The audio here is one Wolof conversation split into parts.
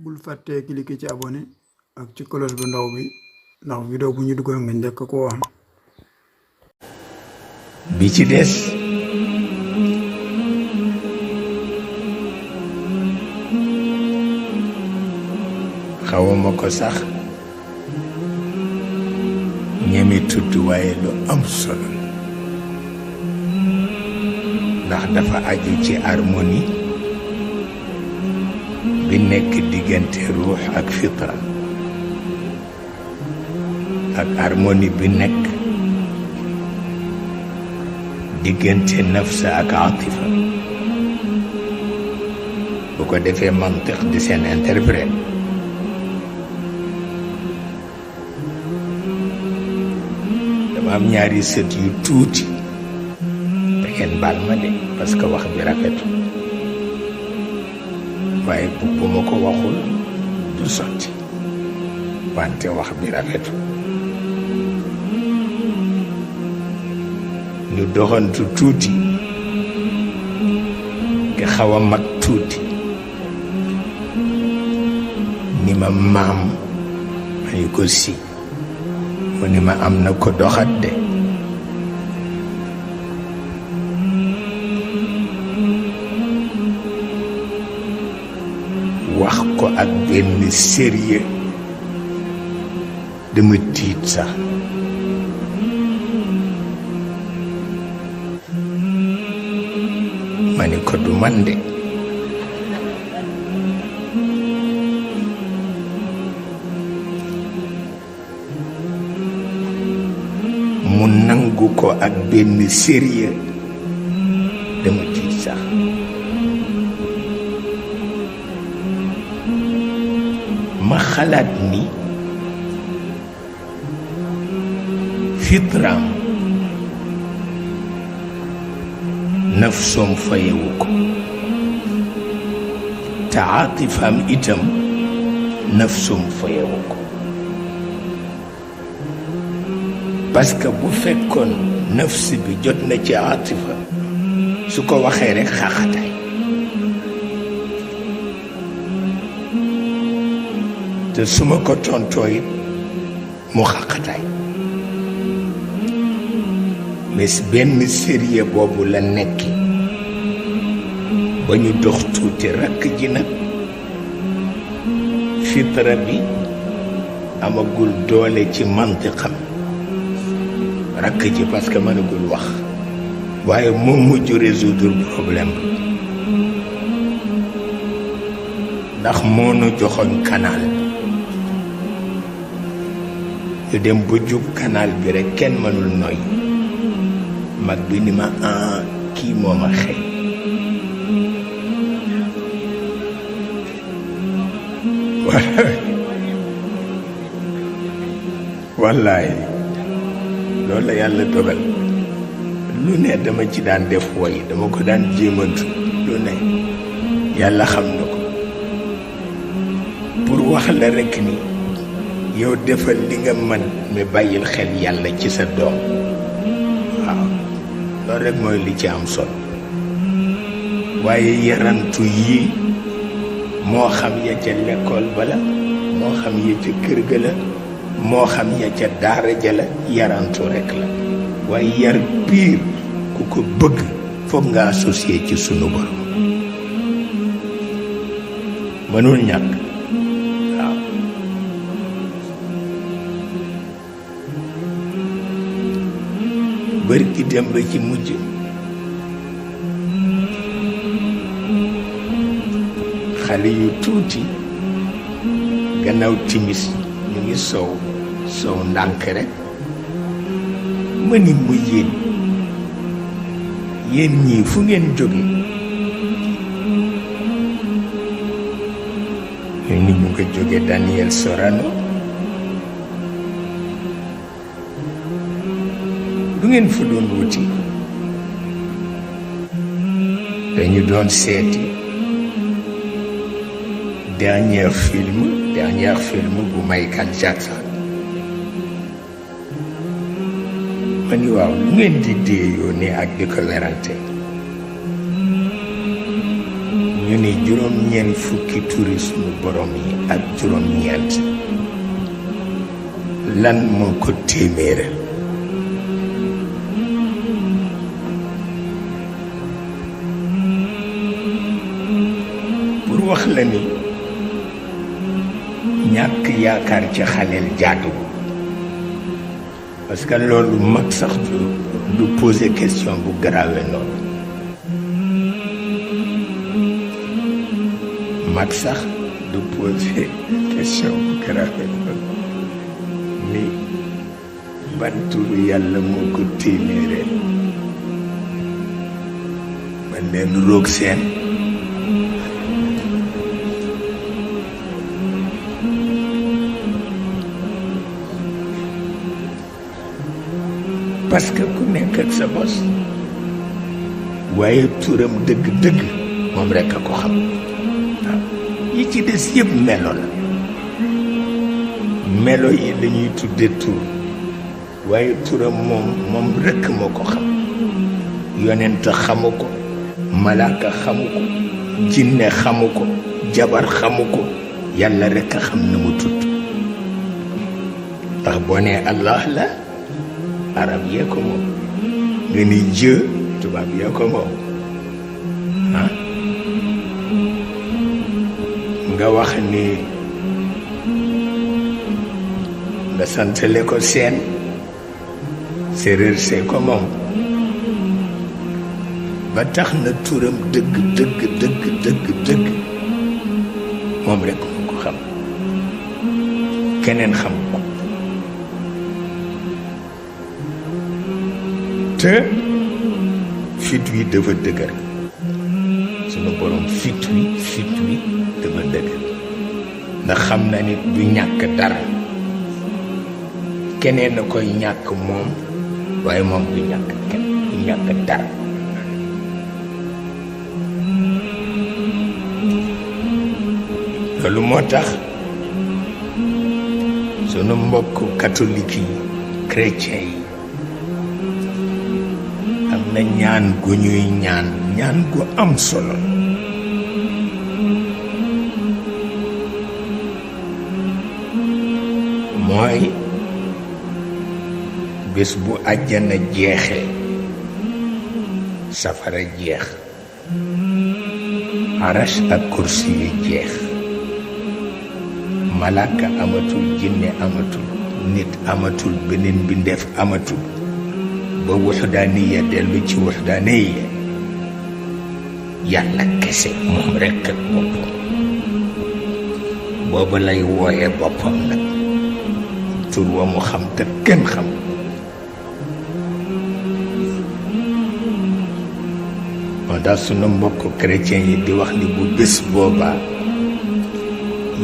bul fàttee cliquer ci abonné ak ci cloche bu ndaw bi ndax vidéo bu ñu dugal nga njëkk ko am. bi ci des xawama ko sax ñeme tudd waaye lu am solo ndax dafa aju ci harmonie bi nekk diggante ruux ak fitra ak harmonie bi nekk diggante nafsa ak atifa bu ko defee mantiq di seen interprète dama am ñaari sët yu tuuti te ngeen baal ma de parce que wax bi rafetu waaye bu ma ko waxul du sotti wante wax bi rafetu ñu doxantu tuuti nga xaw a mag tuuti ni ma maam ma ni ko si mu ni ma am na ko doxat de wax ko ak benn sérieux dama tiit sax ma ni ko du man de mu nangu ko ak benn sérieux dama tiit sax ma xalaat ni fitraam nafsoom fayewu ko te aatifaam itam nafsoom fayewu ko parce que bu fekkoon nafs bi jot na ci aatifa su ko waxee rekk xaaxataay te su ma ko tontoo it mu xaqataay mais benn sérieux boobu la nekki ba ñu dox tuuti rakk ji nag fitra bi amagul doole ci mantiqam rakk ji parce que mënagul wax waaye moo mujj résoudre problème bi ndax moo nu joxoñ canal yu dem ba jub canal bi rekk kenn mënul noy mag bi ni ma kii moo ma xëy wallaay loolu la yàlla dogal lu ne dama ci daan def woy dama ko daan jéemantu lu ne yàlla xam na ko pour wax la rekk ni yow defal li nga mën mais bàyyil xel yàlla ci sa doom waaw loolu rekk mooy li ci am solo waaye yarantu yii moo xam ya ca lekkool ba la moo xam ya ca kër ga la moo xam ya ca daara ja la yarantu rekk la waaye yar piir ku ko bëgg foog nga associé ci sunu borom mënul ñàkk waaw bari ki dem ba ci mujj xale yu tuuti gannaaw timis ñu ngi sow ndànk rek ma ni mu yéen ñii fu ngeen jóge ñu ni ñu ko jóge Daniel Sorano lu ngeen fa doon wuti dañu doon seeti dernier film bu Michael Jackson ma ni waaw lu ngeen di déeyoo ne ak di ko werante ñu ni juróom-ñeent fukki tourisme borom yi ak juróom-ñeent lan moo ko téeméeral pour wax la ni ñàkk yaakaar ci xaleel jaadu parce que loolu mag sax du poser question bu grave noonu mag sax du poser question bu grave noonu ni ban turu yàlla moo ko téeméereel man leen roog seen parce que ku nekk ak sa bos waaye turam dëgg-dëgg moom rekk a ko xam waaw yi ci des yëpp melo la melo yi lañuy tudde tur waaye turam moom rekk moo ko xam yonent xamu ko malaaka xamu ko jinne xamu ko jabar xamu ko yàlla rekk a xam na mu tudd ndax boo nee Allah la arab yee ko moom nga ni Dieu tubaab yee ko moom ah nga wax ni nga santale ko seen séeréer see ko moom ba tax na turam dëgg dëgg dëgg dëgg dëgg moom rekk moo ko xam keneen xam ko te fit wi dafa dëgër sunu borom fit wi dafa dëgër ndax xam na nit du ñàkk dara keneen na koy ñàkk moom waaye moom du ñàkk kenn du ñàkk dara loolu moo tax sunu mbokk catholique yi chrétien yi am na ñaan gu ñuy ñaan gu am solo mooy bés bu àjjana jeexee safara jeex arash ak kursi yu jeex malaaka amatul jinne amatul nit amatul beneen bindeef amatul ba wuxdaaniya dellu ci wuxdaaniya yàlla kese moom rekk ak boppam booba lay wooye boppam nag tur wa mu xam te kenn xam moo tax sunu mbokk chrétien yi di wax ni bu bés boobaa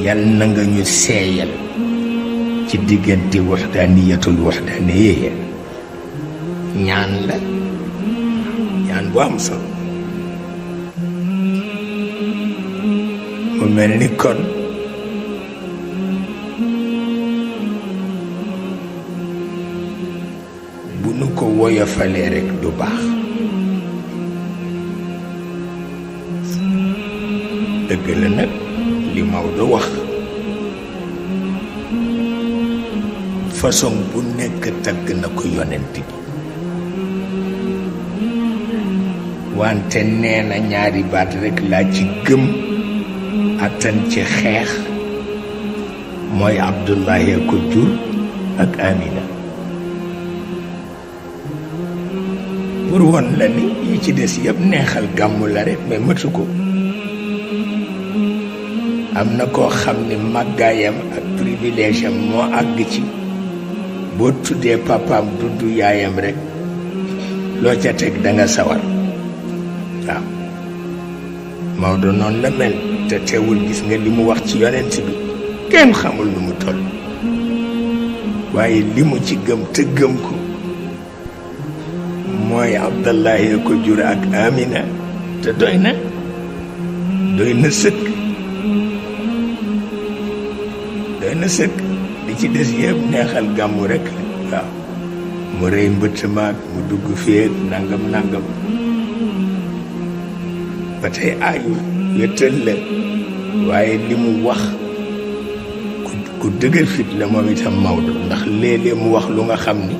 yàlla na nga ñu seeyal ci diggante wuxdaaniyatul wuxdaaniya ñaan la ñaan bu am solo mu mel ni kon bu nu ko woyofalee rekk du baax dëgg la nag li Maodo wax façon bu nekk tagg na ko yonent bi wante nee na ñaari baat rekk laa ci gëm attan ci xeex mooy Abdullahi ko jur ak Amina pour won la ni yi ci des yëpp neexal gàmmu la rekk mais mëtu ko am na koo xam ni màggaayam ak privilège am moo àgg ci boo tuddee papaam dudd yaayam rekk loo ca teg danga sawar waaw Maodo noonu la mel te teewul gis nga li mu wax ci yonent bi kenn xamul nu mu toll waaye li mu ci gëm te gëm ko mooy Abdallahi ko jur ak Amina te doy na sëkk li ci des yëpp neexal gàmmu rekk waaw mu rëy mbëtt maag mu dugg féeg nangam ba tey aayul wéttal la waaye li mu wax ku dëgër fit la moom itam Maodo ndax léeg-léeg mu wax lu nga xam ni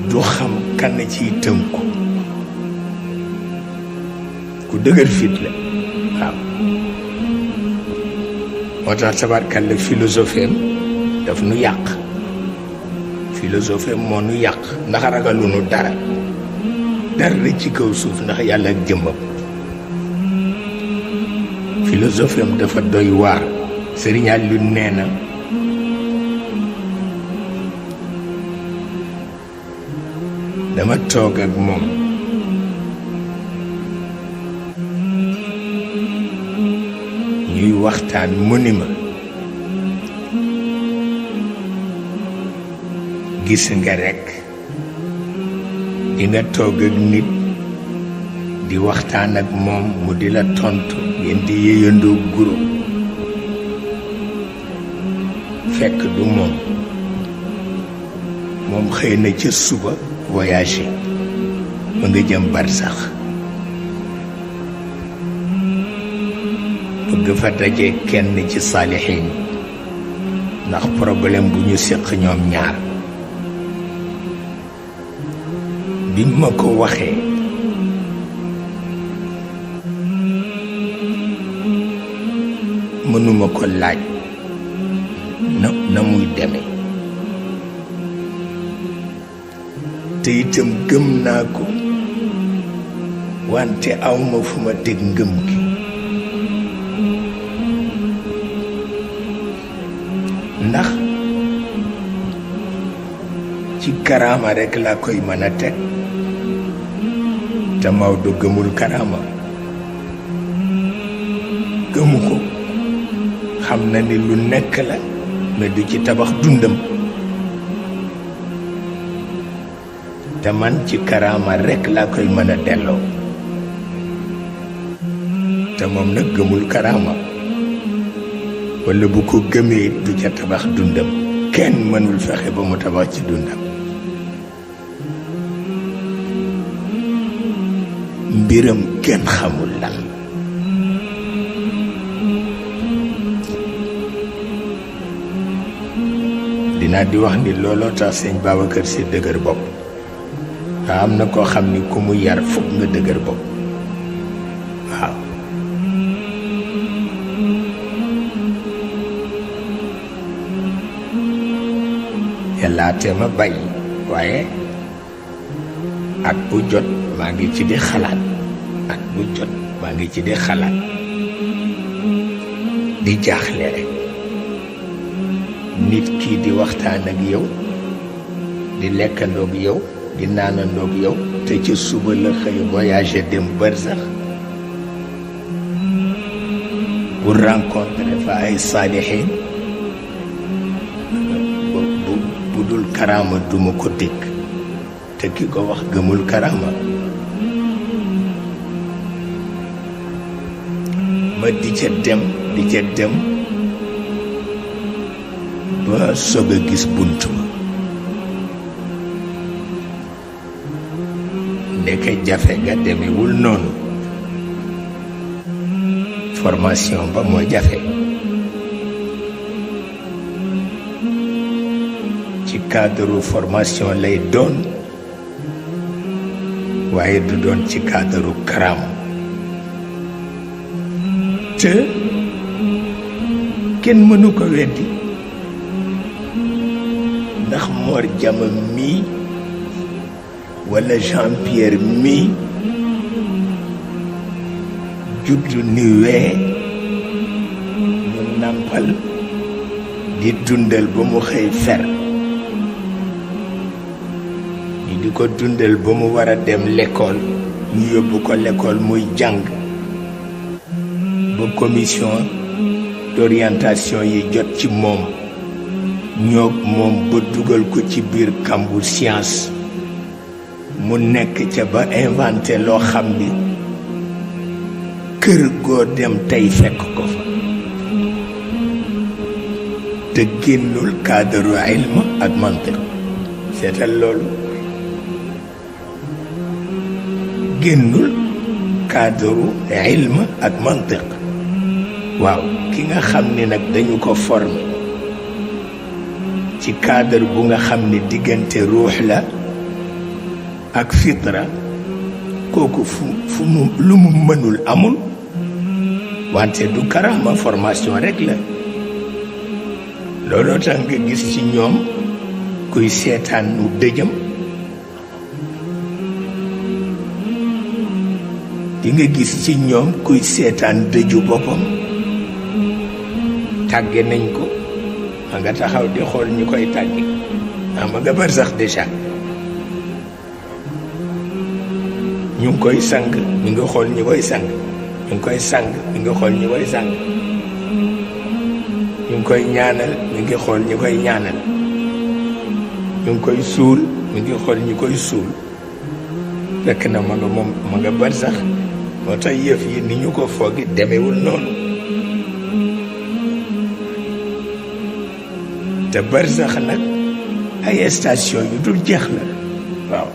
du xam kan ciy tënku ku dëgër fit la waaw moo tax tabarkalla philosophie daf nu yàq philosophie moo nu yàq ndax ragaluñu dara ci kaw suuf ndax yàlla ak jëmmam philosophie dafa doy waar Sëriñ Aliou nee na dama toog ak moom ñuy waxtaan mu ni ma gis nga rekk di nga toog ak nit di waxtaan ak moom mu di la tontu ngeen di yéyandoo guro fekk du moom xëy na ca suba voyagé ba nga jëm barsax bëgg fa daje kenn ci saalixiin ndax problème bu ñu séq ñoom ñaar bi ma ko waxee mënuma ko laaj na muy demee te itam gëm naa ko wante awma fu ma teg ngëm gi ndax ci karaama rekk laa koy mën a teg te Maodo gëmul karaama gëmu ko xam na ni lu nekk la mais du ci tabax dundam te man ci karaama rekk laa koy mën a delloo te moom nag gëmul karaama walla bu ko gëmee du ca tabax dundam kenn mënul fexe ba mu tabax ci dundam mbiram kenn xamul lan dinaa di wax ni looloo tax sëñ Babacar Si dëgër bopp waa am na koo xam ni ku mu yar fukk nga dëgër bopp waaw yàllaate ma bàyyi waaye at bu jot maa ngi ci di xalaat at bu jot maa ngi ci di xalaat di jaaxle rek nit kii di waxtaan ak yow di lekkandoog yow di naanandoog yow te ca suba la xëy voyager dem barsax pour rencontrer fa ay saalixiin bu dul karaama duma ko dégg te ki ko wax gëmul karaama ma di ca dem ba soog a gis bunt ba ndeke jafe ga demewul noonu formation ba moo jafe ci cadre formation lay doon waaye du doon ci cadre karaam te kenn mënu ko weddi ndax Mor Jama mii walla Jean Pierre mii juddu ni wee mu nàmpal di dundal ba mu xëy fer ñi di ko dundal ba mu war a dem l'école ñu yóbbu ko l'école muy jàng ba commission d'orientation yi jot ci moom ñoog moom ba dugal ko ci biir kambu science mu nekk ca ba inventé loo xam ni kër goo dem tey fekk ko fa te génnul cadre ilm ak mantiq seetal loolu génnul cadre ilm ak mantiq. waaw ki nga xam ni nag dañu ko former ci cadre bu nga xam ni diggante ruux la ak fitra, kooku fu mu lu mu mënul amul. wante du karama, formation rek la. looloo tax nga gis ci ñoom kuy seetaan nu dëjëm, di nga gis ci ñoom kuy seetaan dëju boppam. tàgge nañ ko, ma nga taxaw di xool ñi koy tàgge, ma nga bar sax déjà. ñu ngi koy sang, mi ngi xool ñi koy sang. ñu ngi koy sang, mi ngi xool ñi koy sang. ñu ngi koy ñaanal, mi ngi xool ñi koy ñaanal. ñu ngi koy suul, mi ngi xool ñi koy suul. fekk na ma nga bar sax. moo tax yëf yi ni ñu ko foogi demewul noonu. te bar sax nag ay station yu dul jeex la. waaw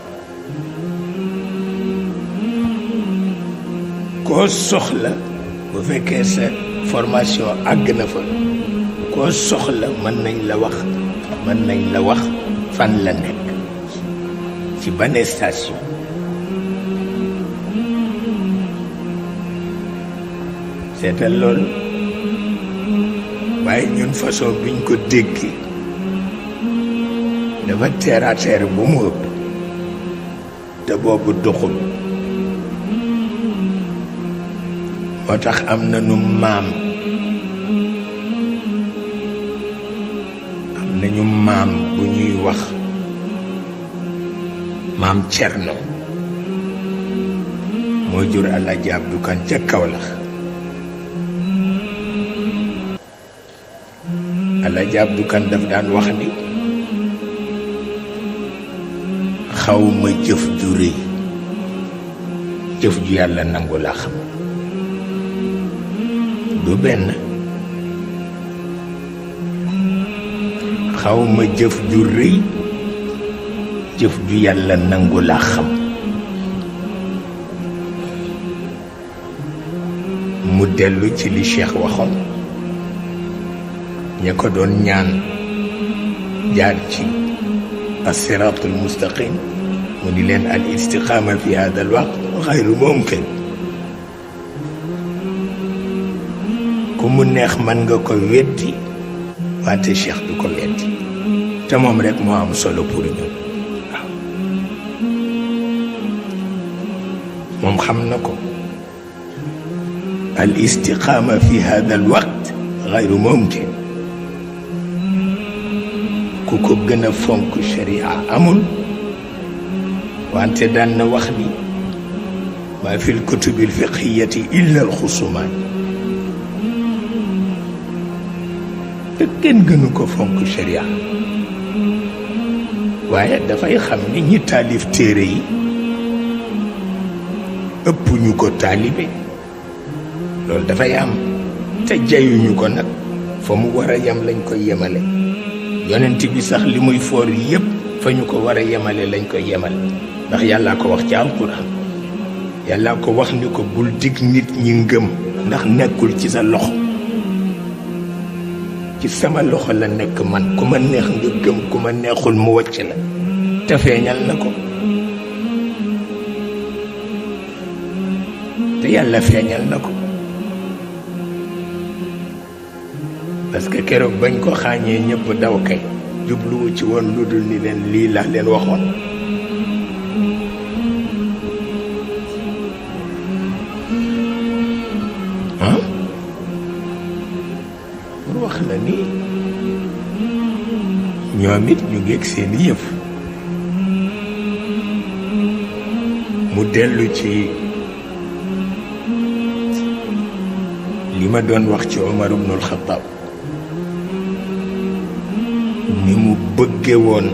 koo soxla bu fekkee sa formation àgg na fa, koo soxla mën nañ la wax fan la nekk, ci ban station. seetal loolu. waaye ñun façon biñ ko déggee dafa terre à terre bu mu ëpp, te boobu doxul. moo tax am na nu maam bu ñuy wax maam Cerno, moo jur Alaaji Abdu Kan ca Kawlax. Alaaji Abdu Kan daf daan wax ni xawma jëf ju rëy, jëf ju yàlla nangu laa xam. du benn. xawma jëf ju rëy, jëf ju yàlla nangu laa xam. mu dellu ci li Cheikh waxoon, ña ko doon ñaan jaar ci as-siraatul mustaqim, mu ni leen al istiqaama fi hada al waqt xayru mumkin. ku mu neex mën nga ko weddi, wante Cheikh du ko weddi, te moom rek moo am solo pour ñun. waaw moom xam na ko. al istiqaama fi hada al waqt xayru mumkin. ku ko gën a fonk sharia amul. wante daan na wax ni ma fi lkutubi lfiqhiyati illa alxusumaat. te kenn gënu ko fonk sharia, waaye dafay xam ni ñi taalif téere yi ëpp ñu ko taalibe. loolu dafay am, te jayuñu ko nag fa mu war a yem lañ koy yemale. yonent bi sax li muy foor yépp fa ñu ko war a yemale lañ koy yemale, ndax yàllaa ko wax ci alquran. yàllaa ko wax ni ko bul dig nit ñi ngëm ndax nekkul ci sa loxo, ci sama loxo la nekk man. ku ma neex nga gëm, ku ma neexul mu wàcc la. te feeñal na ko, te yàlla feeñal na ko. parce que keroog bañ ko xaañee ñëpp daw kay, jubluwu ci woon lu dul ni leen lii la leen waxoon. pour wax la ni ñoom it ñu ngeeg seen yëf. mu dellu ci li ma doon wax ci Omar ibnul Xattaab, ni mu bëgge woon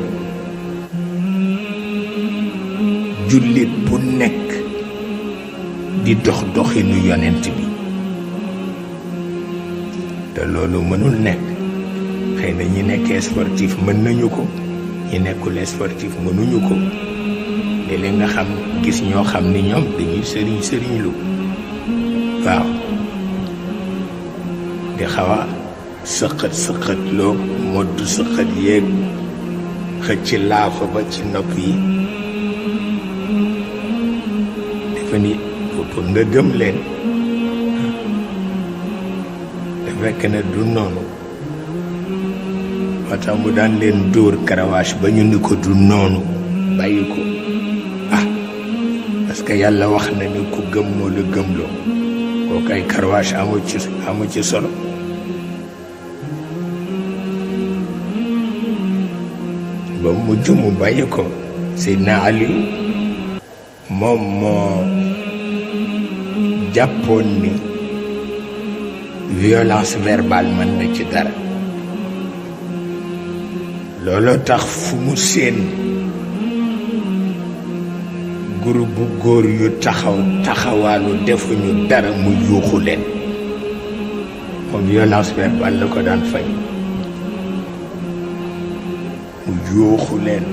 jullit bu nekk di dox doxinu yonent bi. te loolu mënul nekk. xëy na ñi nekkee sportif mën nañu ko, ñi nekkul sportif mënuñu ko. léeg-léeg nga xam gis ñoo xam ni ñoom dañuy sëriñ lu waaw di xaw a sëqët loo moddu sëqët yéeg xëcc laafa ba ci nopp yi dafa ni pour nga gëm leen te fekk ne du noonu moo tax mu daan leen dóor karawaas ba ñu ni ko du noonu bàyyi ko parce que yàlla wax na ni ku gëm moo la gëmloo kooku ay karawaas amu ci solo ba mujj mu bàyyi ko Seydina Ali moom moo jàppoon ni violence verbale mën na ci dara looloo tax fu mu seen groupe bu góor yu taxawaalu defuñu dara mu yuuxu leen moom violence verbale la ko daan fay mu yuuxu leen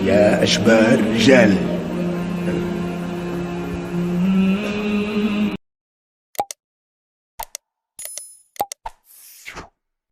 yaa ashbah rijal